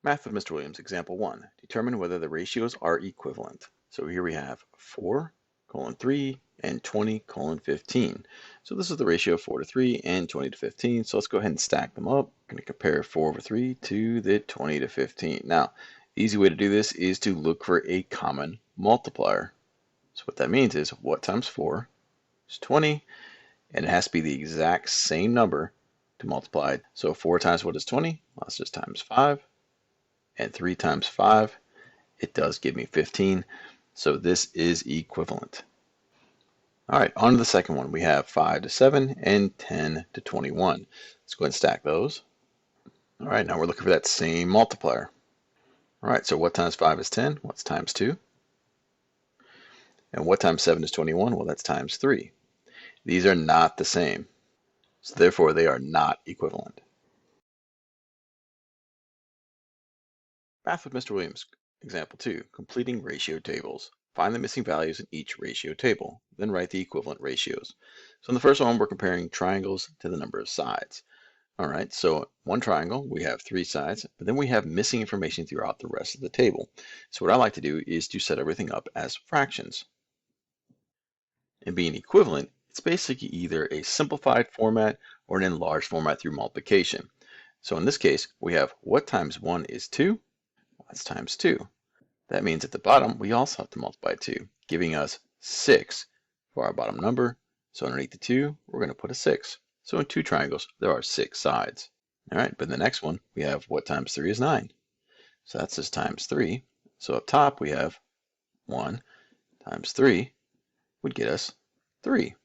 Math with Mr. Williams, example 1. Determine whether the ratios are equivalent. So here we have 4, colon 3, and 20, colon 15. So this is the ratio of 4 to 3 and 20 to 15. So let's go ahead and stack them up. I'm going to compare 4 over 3 to the 20 to 15. Now, the easy way to do this is to look for a common multiplier. So what that means is what times 4 is 20, and it has to be the exact same number to multiply. So 4 times what is 20? Well, that's just times 5. And 3 times 5, it does give me 15. So this is equivalent. All right, on to the second one. We have 5 to 7 and 10 to 21. Let's go ahead and stack those. All right, now we're looking for that same multiplier. All right, so what times 5 is 10? Well, it's times 2. And what times 7 is 21? Well, that's times 3. These are not the same. So therefore, they are not equivalent. Math with Mr. Williams, example 2, completing ratio tables. Find the missing values in each ratio table, then write the equivalent ratios. So in the first one, we're comparing triangles to the number of sides. All right, so one triangle, we have 3 sides, but then we have missing information throughout the rest of the table. So what I like to do is to set everything up as fractions. And being equivalent, it's basically either a simplified format or an enlarged format through multiplication. So in this case, we have what times 1 is 2? Well, that's times 2. That means at the bottom, we also have to multiply 2, giving us 6 for our bottom number. So underneath the 2, we're going to put a 6. So in 2 triangles, there are 6 sides. All right, but in the next one, we have what times 3 is 9. So that's just times 3. So up top, we have 1 times 3 would get us 3.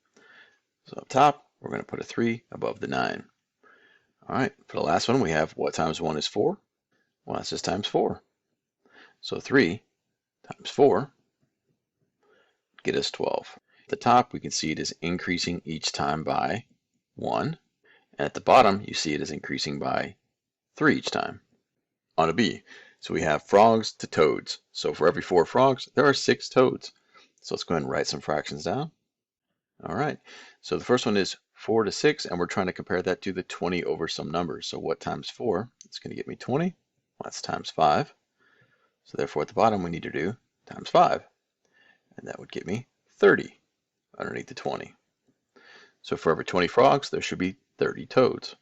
So up top, we're going to put a 3 above the 9. All right, for the last one, we have what times 1 is 4. Well, that's just times 4. So 3 times 4 get us 12. At the top, we can see it is increasing each time by 1. And at the bottom, you see it is increasing by 3 each time. On to B. So we have frogs to toads. So for every 4 frogs, there are 6 toads. So let's go ahead and write some fractions down. All right. So the first one is 4 to 6, and we're trying to compare that to the 20 over some numbers. So what times 4? It's going to get me 20. Well, that's times 5. So therefore, at the bottom, we need to do times 5. And that would get me 30 underneath the 20. So for every 20 frogs, there should be 30 toads.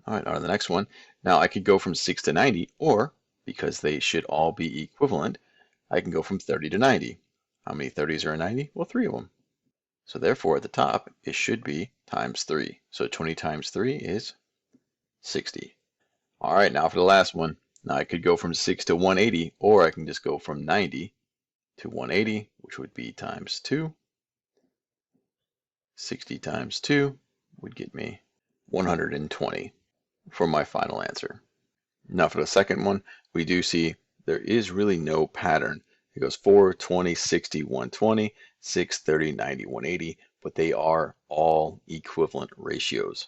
All right, on to the next one. Now I could go from 6 to 90, or because they should all be equivalent, I can go from 30 to 90. How many 30s are in 90? Well, 3 of them. So therefore, at the top, it should be times 3. So 20 times 3 is 60. All right, now for the last one. Now I could go from 6 to 180, or I can just go from 90 to 180, which would be times 2. 60 times 2 would get me 120 for my final answer. Now for the second one, we do see there is really no pattern. It goes 4, 20, 60, 120, 6, 30, 90, 180, but they are all equivalent ratios.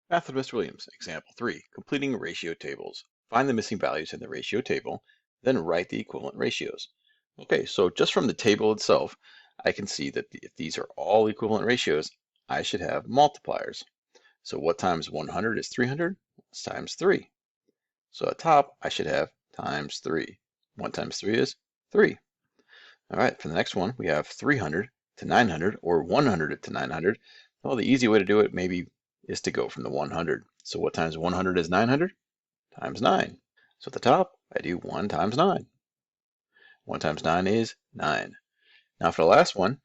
Math with Mr. Williams, example 3, completing ratio tables. Find the missing values in the ratio table, then write the equivalent ratios. Okay, so just from the table itself, I can see that if these are all equivalent ratios, I should have multipliers. So what times 100 is 300? It's times 3. So at top, I should have times 3. 1 times 3 is 3. All right, for the next one, we have 300 to 900, or 100 to 900. Well, the easy way to do it maybe is to go from the 100. So what times 100 is 900? Times 9. So at the top, I do 1 times 9. 1 times 9 is 9. Now for the last one,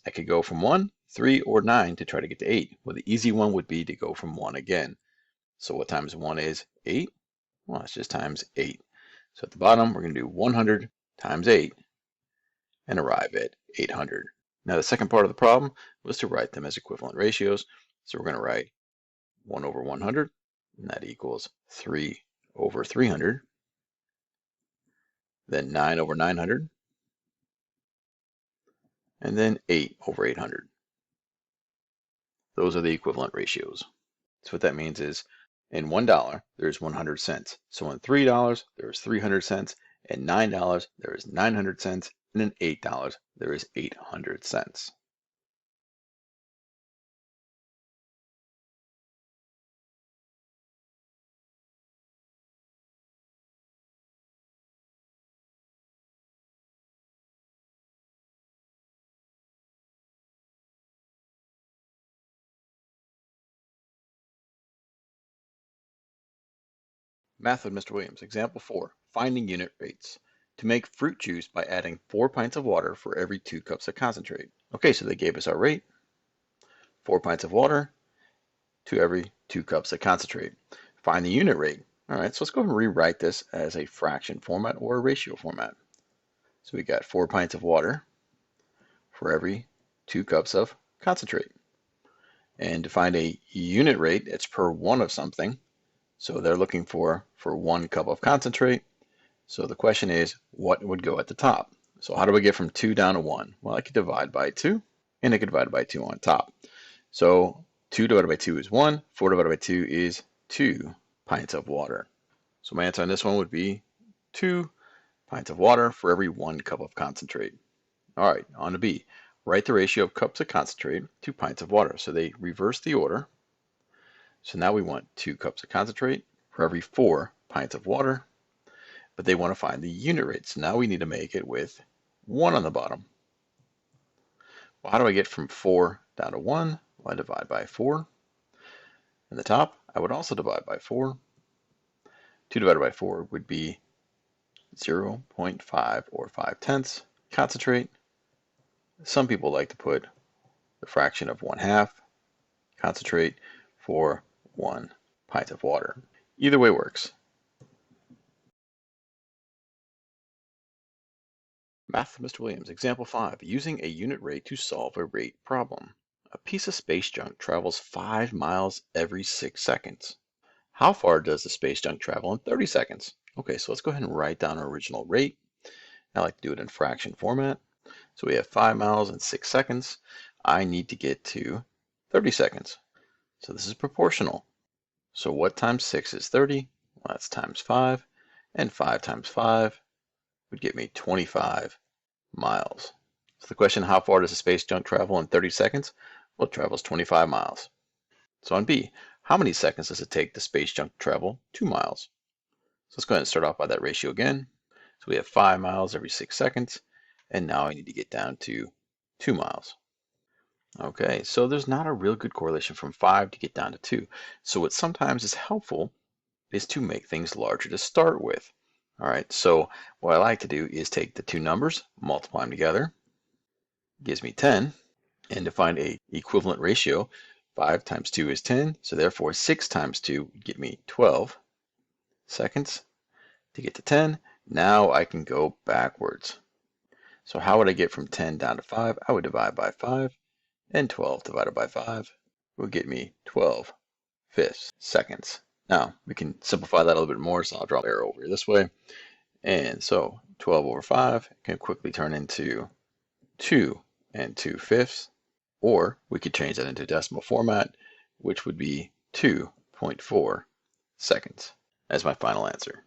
I could go from 1, 3, or 9 to try to get to 8. Well, the easy one would be to go from 1 again. So what times 1 is 8? Well, it's just times 8. So at the bottom, we're going to do 100 times 8 and arrive at 800. Now the second part of the problem was to write them as equivalent ratios. So we're going to write 1 over 100, and that equals 3 over 300. Then 9 over 900, and then 8 over 800. those are the equivalent ratios. So what that means is in $1, there's 100 cents. So in $3, there's 300 cents. In $9, there is 900 cents. And in $8, there is 800 cents. Math with Mr. Williams. Example 4, finding unit rates. To make fruit juice by adding 4 pints of water for every 2 cups of concentrate. Okay, so they gave us our rate, 4 pints of water to every 2 cups of concentrate. Find the unit rate. All right, so let's go ahead and rewrite this as a fraction format or a ratio format. So we got 4 pints of water for every 2 cups of concentrate. And to find a unit rate, it's per 1 of something. So they're looking for 1 cup of concentrate. So the question is, what would go at the top? So how do we get from 2 down to 1? Well, I could divide by 2, and I could divide by 2 on top. So 2 divided by 2 is 1, 4 divided by 2 is 2 pints of water. So my answer on this one would be 2 pints of water for every 1 cup of concentrate. All right, on to B. Write the ratio of cups of concentrate to pints of water. So they reverse the order. So now we want 2 cups of concentrate for every 4 pints of water, but they want to find the unit rate. So now we need to make it with 1 on the bottom. Well, how do I get from 4 down to 1? Well, I divide by 4. In the top, I would also divide by 4. 2 divided by 4 would be 0.5 or 5/10. Concentrate. Some people like to put the fraction of 1/2 concentrate for 1 pint of water. Either way works. Math with Mr. Williams. Example 5. Using a unit rate to solve a rate problem. A piece of space junk travels 5 miles every 6 seconds. How far does the space junk travel in 30 seconds? Okay, so let's go ahead and write down our original rate. I like to do it in fraction format. So we have 5 miles in 6 seconds. I need to get to 30 seconds. So this is proportional. So what times 6 is 30? Well, that's times 5. And 5 times 5 would get me 25 miles. So the question, how far does a space junk travel in 30 seconds? Well, it travels 25 miles. So on B, how many seconds does it take the space junk to travel 2 miles? So let's go ahead and start off by that ratio again. So we have 5 miles every 6 seconds. And now I need to get down to 2 miles. Okay, so there's not a real good correlation from 5 to get down to 2. So what sometimes is helpful is to make things larger to start with. All right, so what I like to do is take the two numbers, multiply them together, gives me 10, and to find a equivalent ratio, 5 times 2 is 10, so therefore 6 times 2 would give me 12 seconds to get to 10. Now I can go backwards. So how would I get from 10 down to 5? I would divide by 5, and 12 divided by 5 will get me 12/5 seconds. Now, we can simplify that a little bit more, so I'll draw the arrow over here this way. And so 12 over 5 can quickly turn into 2 2/5, or we could change that into decimal format, which would be 2.4 seconds as my final answer.